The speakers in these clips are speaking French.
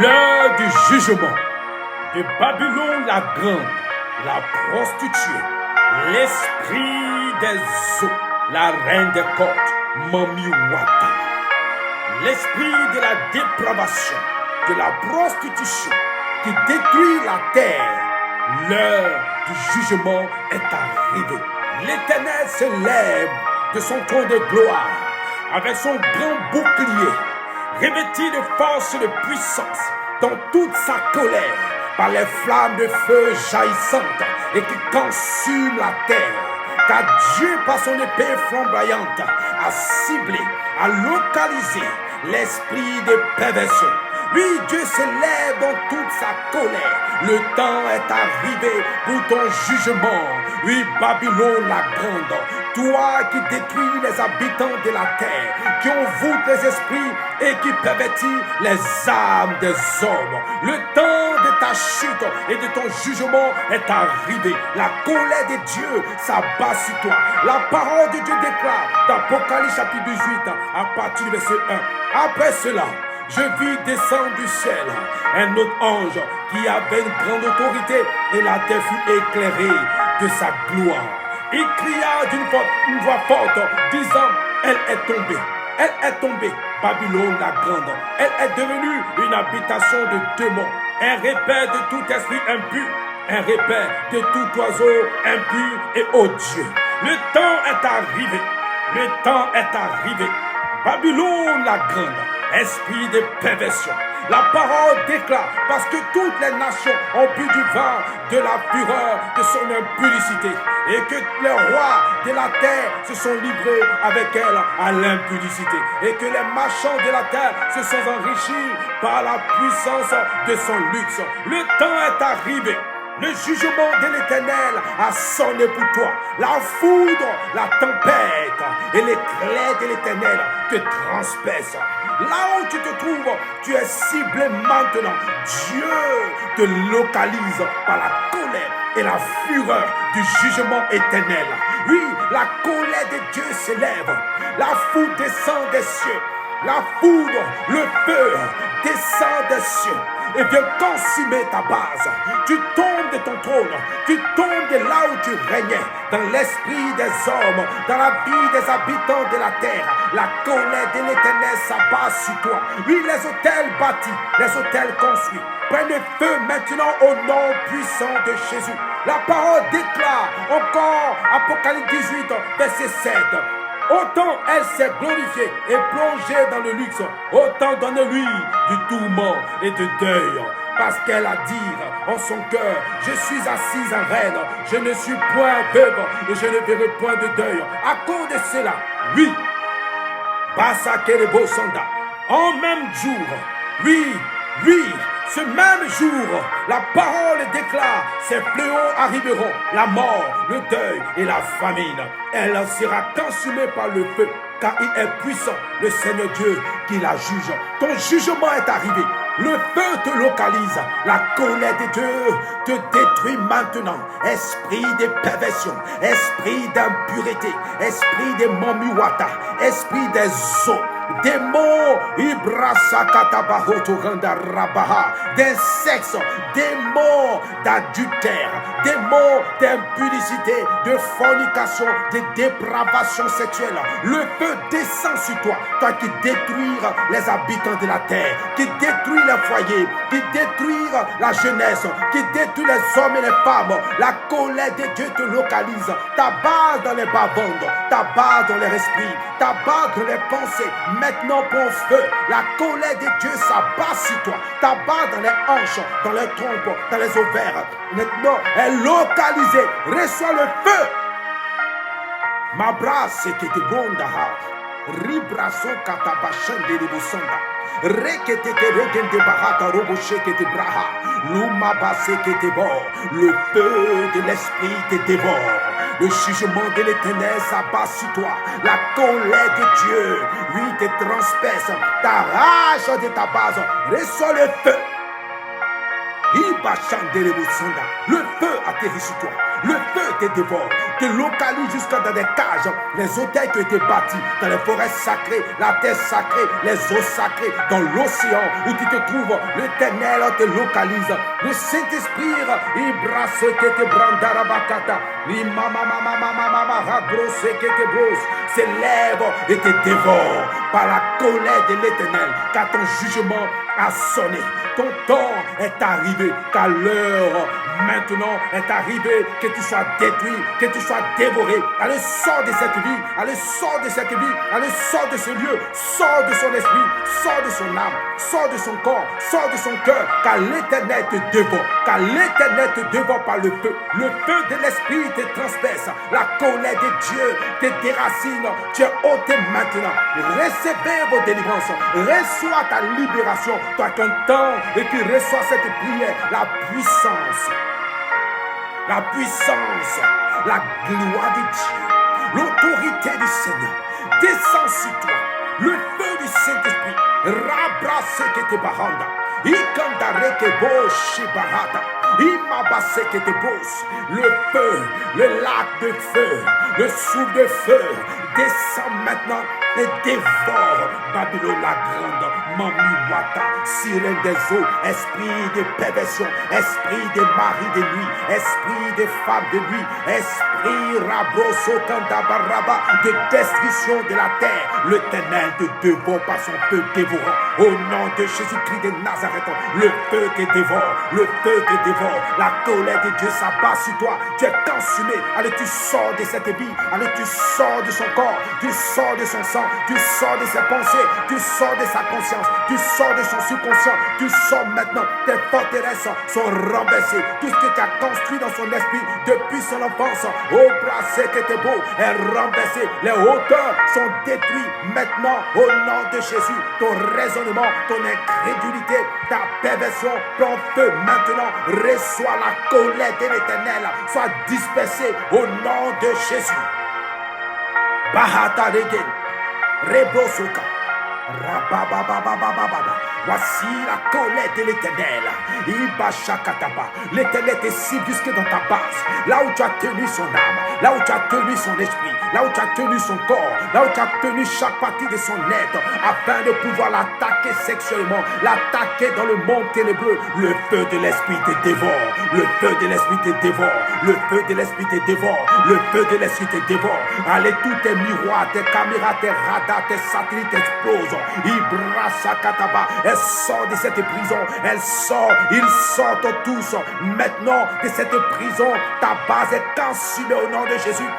L'heure du jugement de Babylone la grande, la prostituée, l'esprit des eaux, la reine des côtes, Mami Wata. L'esprit de la dépravation, de la prostitution qui détruit la terre. L'heure du jugement est arrivée. L'Éternel se lève de son trône de gloire avec son grand bouclier, revêtu de force et de puissance dans toute sa colère par les flammes de feu jaillissantes et qui consument la terre. Car Dieu, par son épée flamboyante, a ciblé, a localisé l'esprit de perversion. Oui, Dieu se lève dans toute sa colère. Le temps est arrivé pour ton jugement. Oui, Babylone la grande, toi qui détruis les habitants de la terre, qui envoûte les esprits et qui pervertit les âmes des hommes. Le temps de ta chute et de ton jugement est arrivé. La colère de Dieu s'abat sur toi. La parole de Dieu déclare dans Apocalypse chapitre 18 à partir du verset 1. Après cela, je vis descendre du ciel un autre ange qui avait une grande autorité et la terre fut éclairée de sa gloire. Il cria d'une voix forte, disant, elle est tombée. Elle est tombée, Babylone la grande. Elle est devenue une habitation de démons, un repère de tout esprit impur, un repère de tout oiseau impur et odieux. Le temps est arrivé. Le temps est arrivé. Babylone la grande, esprit de perversion. La parole déclare, parce que toutes les nations ont bu du vin de la fureur de son impudicité, et que les rois de la terre se sont livrés avec elle à l'impudicité, et que les marchands de la terre se sont enrichis par la puissance de son luxe. Le temps est arrivé. Le jugement de l'Éternel a sonné pour toi. La foudre, la tempête et l'éclair de l'Éternel te transpercent. Là où tu te trouves, tu es ciblé maintenant. Dieu te localise par la colère et la fureur du jugement éternel. Oui, la colère de Dieu s'élève. La foudre descend des cieux. La foudre, le feu descend des cieux et vient consumer ta base. Tu tombes de ton trône, tu tombes de là où tu régnais, dans l'esprit des hommes, dans la vie des habitants de la terre. La colère de l'Éternel s'abat sur toi. Oui, les hôtels bâtis, les hôtels construits prennent feu maintenant au nom puissant de Jésus. La parole déclare encore, Apocalypse 18, verset 7. Autant elle s'est glorifiée et plongée dans le luxe, autant donne-lui du tourment et du deuil. Parce qu'elle a dit en son cœur, je suis assise en reine, je ne suis point veuve et je ne verrai point de deuil. À cause de cela, oui, Bassa Kerebo Sanda, en même jour, oui, ce même jour, la parole déclare, ces fléaux arriveront, la mort, le deuil et la famine. Elle sera consumée par le feu, car il est puissant, le Seigneur Dieu qui la juge. Ton jugement est arrivé. Le feu te localise. La colère de Dieu te détruit maintenant. Esprit de perversion, esprit d'impureté, esprit de mamiwata, esprit des eaux, démons, d'insectes, démons d'adultère, démons d'impudicité, de fornication, de dépravation sexuelle. Le feu descend sur toi, toi qui détruis les habitants de la terre, qui détruis les foyers, qui détruis la jeunesse, qui détruis les hommes et les femmes. La colère de Dieu te localise, t'abat dans les bas-vendes, t'abat dans les esprits, t'abat dans les pensées. Maintenant, bon feu, la colère de Dieu s'abat sur toi, t'abat dans les hanches, dans les trompes, dans les ovaires. Maintenant, elle est localisée. Reçois le feu. Ma brasse qui te bonda, ribraso katabashan de rebusanda, rekete ke regen de bahata roboshe que te braha, luma basse que te bord. Le feu de l'esprit te dévore. Le jugement de l'Éternel s'abat sur toi. La colère de Dieu, oui, te transperce. T'arrache de ta base. Reçois le feu. Le feu atterrit sur toi. Le feu te dévore, te localise jusqu'à dans des cages, les hôtels qui ont été bâtis, dans les forêts sacrées, la terre sacrée, les eaux sacrées, dans l'océan où tu te trouves, l'Éternel te localise. Le Saint-Esprit, il brasse que te brandarabakata, il s'élève et te dévore par la colère de l'Éternel, car ton jugement a sonné. Ton temps est arrivé, car l'heure maintenant est arrivée, que tu sois détruit, que tu sois dévoré. Allez, sors de cette vie, allez, sors de cette vie, allez, sors de ce lieu, sors de son esprit, sors de son âme, sors de son corps, sors de son cœur, car l'Éternel te dévore, car l'Éternel te dévore par le feu. Le feu de l'esprit te transperce, la colère de Dieu te déracine. Tu es ôté maintenant. Recevez vos délivrances, reçois ta libération, toi qu'un temps et qui reçoit cette prière, la puissance, la gloire de Dieu, l'autorité du Seigneur descend sur toi. Le feu du Saint-Esprit, rabrasse que te baranda, ikandare que bo shibarata, imabase que te bose. Le feu, le lac de feu, le souffle de feu descend maintenant et dévore Babylone la grande, Mamiwata, sirène des eaux, esprit de perversion, esprit de mari de nuit, esprit de femme de nuit, esprit rabroso kandabaraba, de destruction de la terre. L'Éternel te dévore par son feu dévorant. Au nom de Jésus-Christ de Nazareth, le feu te dévore, le feu te dévore. La colère de Dieu s'abat sur toi. Tu es consumé. Allez, tu sors de cette vie. Allez, tu sors de son corps. Tu sors de son sang. Tu sors de ses pensées. Tu sors de sa conscience. Tu sors de son subconscient. Tu sors maintenant. Tes forteresses sont renversées. Tout ce que tu as construit dans son esprit depuis son enfance, au brasset que t'es beau, est renversé. Les hauteurs sont détruites maintenant au nom de Jésus. Ton raisonnement, ton incrédulité, ta perversion, ton feu maintenant reçoit la colère de l'Éternel. Sois dispersé au nom de Jésus. Bahata regen, rebosoka, rababababababa. Voici la colère de l'Éternel. L'Éternel te cible jusque dans ta base. Là où tu as tenu son âme, là où tu as tenu son esprit, là où tu as tenu son corps, là où tu as tenu chaque partie de son être, afin de pouvoir l'attaquer sexuellement, l'attaquer dans le monde ténébreux. Le feu de l'esprit te dévore. Le feu de l'esprit te dévore. Le feu de l'esprit te dévore. Le feu de l'esprit te dévore. Allez, tous tes miroirs, tes caméras, tes radars, tes satellites explosent. Ibrasakataba. Elle sort de cette prison. Elle sort. Ils sortent tous maintenant de cette prison. Ta base est consumée au nom de Jésus.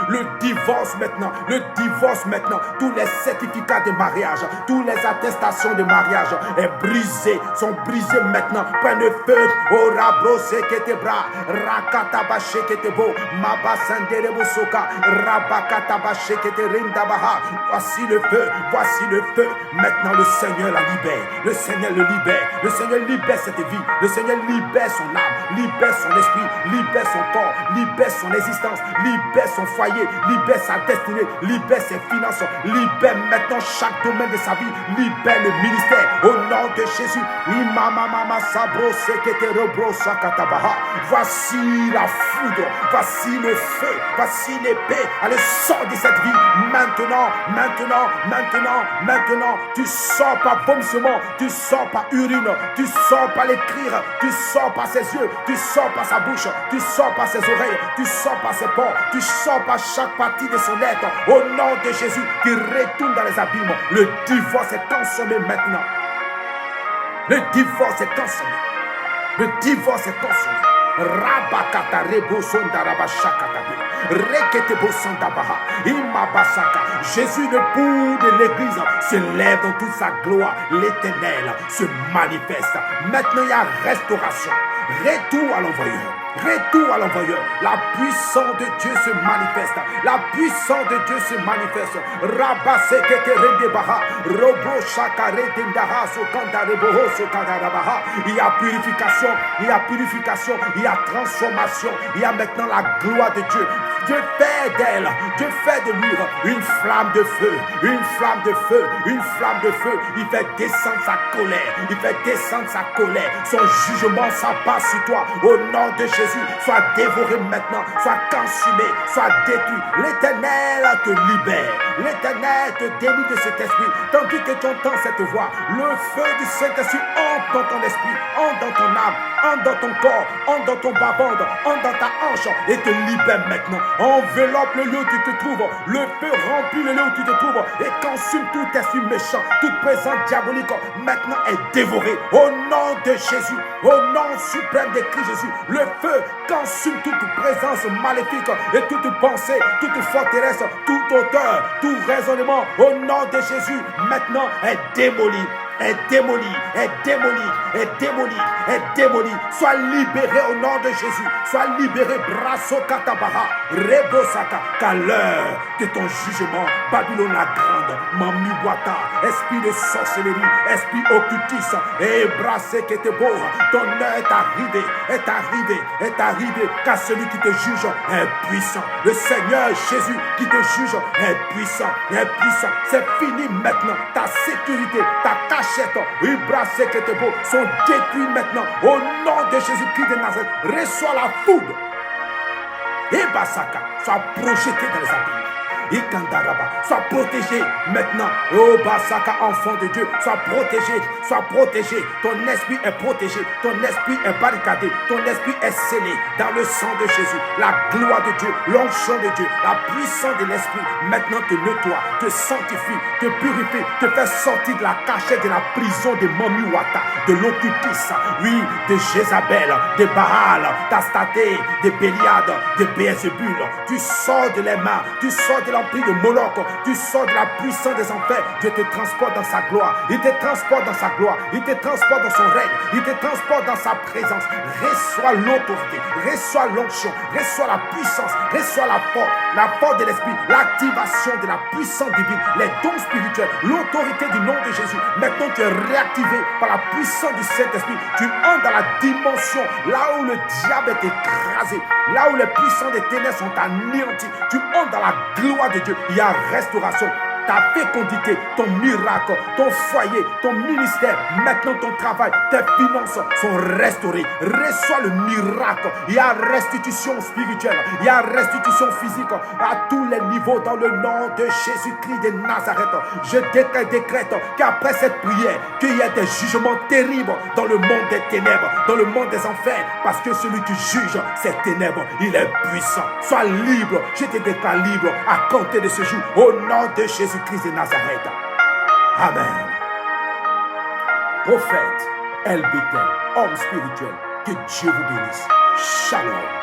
Le divorce maintenant. Le divorce maintenant. Tous les certificats de mariage, tous les attestations de mariage est brisé, sont brisés maintenant. Prends le feu. Oh rabrose que te bras. Rakatabache que te beau. Mabasandere bosoka. Rabakatabache que te rindabaha. Voici le feu. Voici le feu. Maintenant le Seigneur la libère. Le Seigneur le libère. Le Seigneur libère cette vie. Le Seigneur libère son âme. Libère son esprit. Libère son corps. Libère son existence. Libère son foyer. Libère sa destinée. Libère ses finances. Libère maintenant chaque domaine de sa vie. Libère le ministère. Au nom de Jésus. Voici la foudre. Voici le feu. Voici l'épée. Allez, sors de cette vie. Maintenant. Tu sors par vomissement. Tu sors par urine. Tu sors par les cris. Tu sors par ses yeux. Tu sors par sa bouche. Tu sors par ses oreilles. Tu sors par ses pores. Tu sors par chaque partie de son être. Au nom de Jésus, qui retourne dans les abîmes. Le divorce est consommé maintenant. Le divorce est consommé. Le divorce est consommé. Rabakata rebosonda rabashakatabe. Rekete bosonda baha. Imabasaka. Jésus, le bout de l'église, se lève dans toute sa gloire. L'Éternel se manifeste. Maintenant, il y a restauration. Retour à l'envoyeur. Retour à l'envoyeur. La puissance de Dieu se manifeste. La puissance de Dieu se manifeste. Rabase keke rendebaha. Robo shakare dendaha sokandareboho sokandarabaha. Il y a purification. Il y a purification. Il y a transformation. Il y a maintenant la gloire de Dieu. Dieu fait d'elle, Dieu fait de lui une flamme de feu, une flamme de feu, une flamme de feu. Il fait descendre sa colère, il fait descendre sa colère. Son jugement s'abat sur toi. Au nom de Jésus, sois dévoré maintenant, sois consumé, sois détruit. L'Éternel te libère, l'Éternel te délivre de cet esprit. Tandis que tu entends cette voix, le feu du Saint-Esprit entre dans ton esprit, entre dans ton âme, entre dans ton corps, entre dans ton bas-ventre, entre dans ta hanche et te libère maintenant. Enveloppe le lieu où tu te trouves. Le feu remplit le lieu où tu te trouves et consume tout esprit méchant, toute présence diabolique maintenant est dévorée. Au nom de Jésus, au nom suprême de Christ Jésus, le feu consume toute présence maléfique et toute pensée, toute forteresse, toute hauteur, tout raisonnement. Au nom de Jésus, maintenant est démoli. Est démoli, est démoli, est démoli, est démoli. Sois libéré au nom de Jésus. Sois libéré, brasso katabaha, rebosaka, qu'à l'heure de ton jugement, Babylone la grande, mamiwata, esprit de sorcellerie, esprit occultiste, et brassé que te beau, ton heure est arrivé, est arrivé, est arrivé, car celui qui te juge est puissant. Le Seigneur Jésus qui te juge est puissant, est puissant. C'est fini maintenant, ta sécurité, ta cachette, sont détruits maintenant au nom de Jésus-Christ de Nazareth. Reçois la foudre et Basaka soit projeté dans les abîmes. Sois protégé maintenant. Oh Basaka, enfant de Dieu, sois protégé, sois protégé. Ton esprit est protégé, ton esprit est barricadé, ton esprit est scellé dans le sang de Jésus. La gloire de Dieu, l'onction de Dieu, la puissance de l'esprit maintenant te nettoie, te sanctifie, te purifie, te fait sortir de la cachette de la prison de Mamiwata, de l'occultisme, oui, de Jézabel, de Baal, d'Astaté, de Béliade, de Béelzébul. Tu sors de les mains, tu sors de l'empire de Moloch, tu sors de la puissance des enfers. Dieu te transporte dans sa gloire, il te transporte dans sa gloire, il te transporte dans son règne, il te transporte dans sa présence. Reçois l'autorité, reçois l'onction, reçois la puissance, reçois la force de l'esprit, l'activation de la puissance divine, les dons spirituels, l'autorité du nom de Jésus. Maintenant tu es réactivé par la puissance du Saint-Esprit. Tu entres dans la dimension là où le diable est écrasé, là où les puissants des ténèbres sont anéantis. Tu entres dans la gloire de Dieu. Il y a restauration. Ta fécondité, ton miracle, ton foyer, ton ministère, maintenant ton travail, tes finances sont restaurées. Reçois le miracle. Il y a restitution spirituelle, il y a restitution physique à tous les niveaux dans le nom de Jésus-Christ de Nazareth. Je décrète qu'après cette prière, qu'il y ait des jugements terribles dans le monde des ténèbres, dans le monde des enfers, parce que celui qui juge ces ténèbres, il est puissant. Sois libre, je te déclare libre à compter de ce jour, au nom de Jésus-Christ de Nazareth. Amen. Prophète, El Bethel, homme spirituel, que Dieu vous bénisse. Shalom.